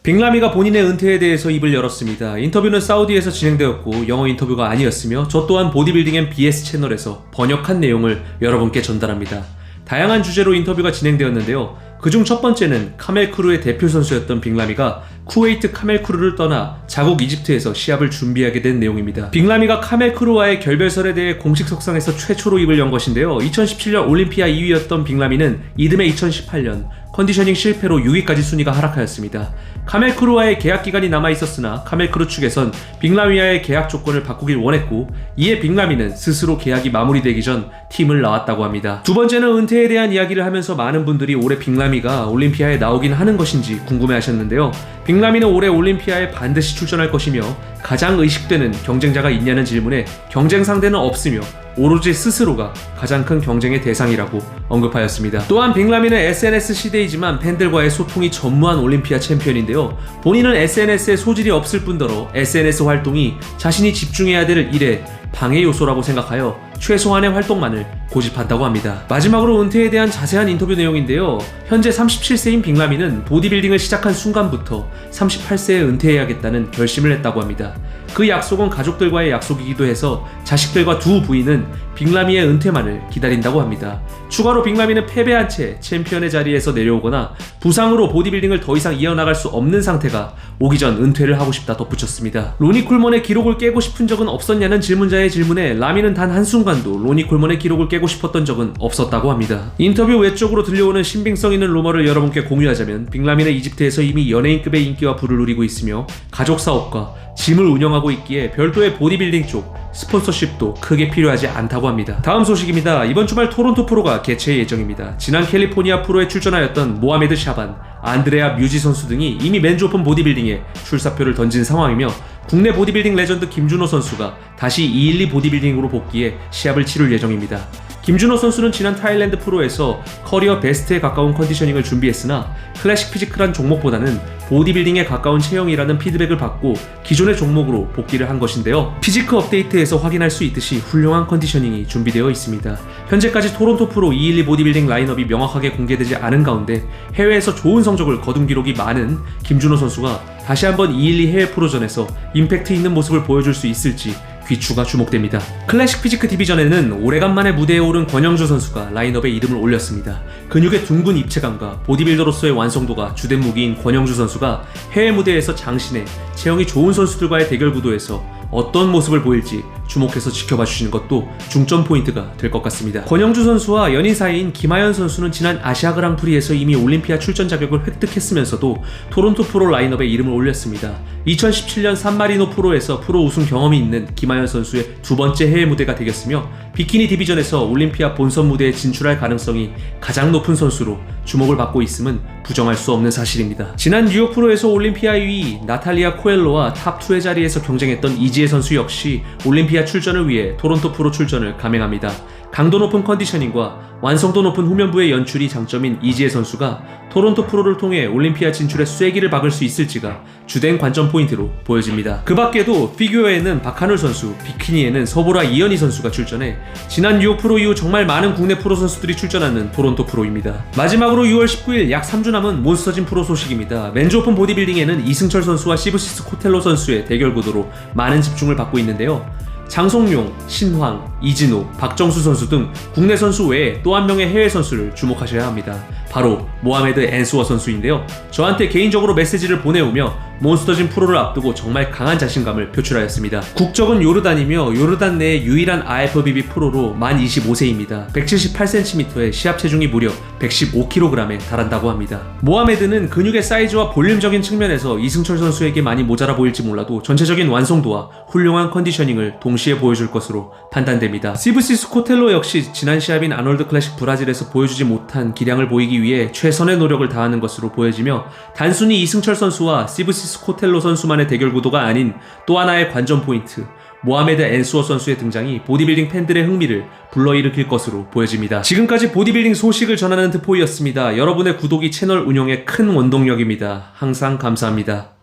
빅라미가 본인의 은퇴에 대해서 입을 열었습니다. 인터뷰는 사우디에서 진행되었고 영어 인터뷰가 아니었으며 저 또한 보디빌딩 앤 BS 채널에서 번역한 내용을 여러분께 전달합니다. 다양한 주제로 인터뷰가 진행되었는데요. 그중 첫 번째는 카멜크루의 대표 선수였던 빅라미가 쿠웨이트 카멜크루를 떠나 자국 이집트에서 시합을 준비하게 된 내용입니다. 빅라미가 카멜크루와의 결별설에 대해 공식 석상에서 최초로 입을 연 것인데요. 2017년 올림피아 2위였던 빅라미는 이듬해 2018년 컨디셔닝 실패로 6위까지 순위가 하락하였습니다. 카멜크루와의 계약 기간이 남아있었으나 카멜크루 측에선 빅라미와의 계약 조건을 바꾸길 원했고, 이에 빅라미는 스스로 계약이 마무리되기 전 팀을 나왔다고 합니다. 두 번째는 은퇴에 대한 이야기를 하면서 많은 분들이 올해 빅라미가 올림피아에 나오긴 하는 것인지 궁금해하셨는데요. 빅라미는 올해 올림피아에 반드시 출전할 것이며 가장 의식되는 경쟁자가 있냐는 질문에 경쟁 상대는 없으며 오로지 스스로가 가장 큰 경쟁의 대상이라고 언급하였습니다. 또한 빅라미는 SNS 시대이지만 팬들과의 소통이 전무한 올림피아 챔피언인데요. 본인은 SNS에 소질이 없을 뿐더러 SNS 활동이 자신이 집중해야 될 일에 방해 요소라고 생각하여 최소한의 활동만을 고집한다고 합니다. 마지막으로 은퇴에 대한 자세한 인터뷰 내용인데요. 현재 37세인 빅라미는 보디빌딩을 시작한 순간부터 38세에 은퇴해야겠다는 결심을 했다고 합니다. 그 약속은 가족들과의 약속이기도 해서 자식들과 두 부인은 빅라미의 은퇴만을 기다린다고 합니다. 추가로 빅라미는 패배한 채 챔피언의 자리에서 내려오거나 부상으로 보디빌딩을 더 이상 이어나갈 수 없는 상태가 오기 전 은퇴를 하고 싶다 덧붙였습니다. 로니 콜먼의 기록을 깨고 싶은 적은 없었냐는 질문자의 질문에 라미는 단 한순간도 로니 콜먼의 기록을 깨고 싶었던 적은 없었다고 합니다. 인터뷰 외적으로 들려오는 신빙성 있는 루머를 여러분께 공유하자면 빅라미는 이집트에서 이미 연예인급의 인기와 부를 누리고 있으며 가족 사업과 짐을 운영하고 있기에 별도의 보디빌딩 쪽 스폰서십도 크게 필요하지 않다고 합니다. 다음 소식입니다. 이번 주말 토론토 프로가 개최 예정입니다. 지난 캘리포니아 프로에 출전하였던 모하메드 샤반, 안드레아 뮤지 선수 등이 이미 맨즈 오픈 보디빌딩에 출사표를 던진 상황이며 국내 보디빌딩 레전드 김준호 선수가 다시 212 보디빌딩으로 복귀해 시합을 치를 예정입니다. 김준호 선수는 지난 타일랜드 프로에서 커리어 베스트에 가까운 컨디셔닝을 준비했으나 클래식 피지컬한 종목보다는 보디빌딩에 가까운 체형이라는 피드백을 받고 기존의 종목으로 복귀를 한 것인데요. 피지크 업데이트에서 확인할 수 있듯이 훌륭한 컨디셔닝이 준비되어 있습니다. 현재까지 토론토 프로 212 보디빌딩 라인업이 명확하게 공개되지 않은 가운데 해외에서 좋은 성적을 거둔 기록이 많은 김준호 선수가 다시 한번 212 해외 프로전에서 임팩트 있는 모습을 보여줄 수 있을지 귀추가 주목됩니다. 클래식 피지크 디비전에는 오래간만에 무대에 오른 권영주 선수가 라인업에 이름을 올렸습니다. 근육의 둥근 입체감과 보디빌더로서의 완성도가 주된 무기인 권영주 선수가 해외 무대에서 장신의 체형이 좋은 선수들과의 대결 구도에서 어떤 모습을 보일지 주목해서 지켜봐 주시는 것도 중점 포인트가 될 것 같습니다. 권영주 선수와 연인 사이인 김하연 선수는 지난 아시아 그랑프리에서 이미 올림피아 출전 자격을 획득했으면서도 토론토 프로 라인업에 이름을 올렸습니다. 2017년 산마리노 프로에서 프로 우승 경험이 있는 김하연 선수의 두 번째 해외 무대가 되겠으며 비키니 디비전에서 올림피아 본선 무대에 진출할 가능성이 가장 높은 선수로 주목을 받고 있음은 부정할 수 없는 사실입니다. 지난 뉴욕 프로에서 올림피아 2위 나탈리아 코엘로와 탑2의 자리에서 경쟁했던 이지혜 선수 역시 올림피아 출전을 위해 토론토 프로 출전을 감행합니다. 강도 높은 컨디셔닝과 완성도 높은 후면부의 연출이 장점인 이지혜 선수가 토론토 프로를 통해 올림피아 진출에 쐐기를 박을 수 있을지가 주된 관전 포인트로 보여집니다. 그 밖에도 피규어에는 박한울 선수, 비키니에는 서보라 이현희 선수가 출전해 지난 뉴욕 프로 이후 정말 많은 국내 프로 선수들이 출전하는 토론토 프로입니다. 마지막으로 6월 19일 약 3주 남은 몬스터짐 프로 소식입니다. 맨즈 오픈 보디빌딩에는 이승철 선수와 시브시스 코텔로 선수의 대결 구도로 많은 집중을 받고 있는데요. 장송용, 신황, 이진호, 박정수 선수 등 국내 선수 외에 또 한 명의 해외 선수를 주목하셔야 합니다. 바로 모하메드 앤수어 선수인데요. 저한테 개인적으로 메시지를 보내오며 몬스터짐 프로를 앞두고 정말 강한 자신감을 표출하였습니다. 국적은 요르단이며 요르단 내의 유일한 IFBB 프로로 만 25세입니다. 178cm에 시합 체중이 무려 115kg에 달한다고 합니다. 모하메드는 근육의 사이즈와 볼륨적인 측면에서 이승철 선수에게 많이 모자라 보일지 몰라도 전체적인 완성도와 훌륭한 컨디셔닝을 동시에 보여줄 것으로 판단됩니다. 시브시스 코텔로 역시 지난 시합인 아놀드 클래식 브라질에서 보여주지 못한 기량을 보이기 위해 최선의 노력을 다하는 것으로 보여지며 단순히 이승철 선수와 시브시스 코텔로 선수만의 대결 구도가 아닌 또 하나의 관전 포인트, 모하메드 앤수어 선수의 등장이 보디빌딩 팬들의 흥미를 불러일으킬 것으로 보여집니다. 지금까지 보디빌딩 소식을 전하는 드포이였습니다. 여러분의 구독이 채널 운영에 큰 원동력입니다. 항상 감사합니다.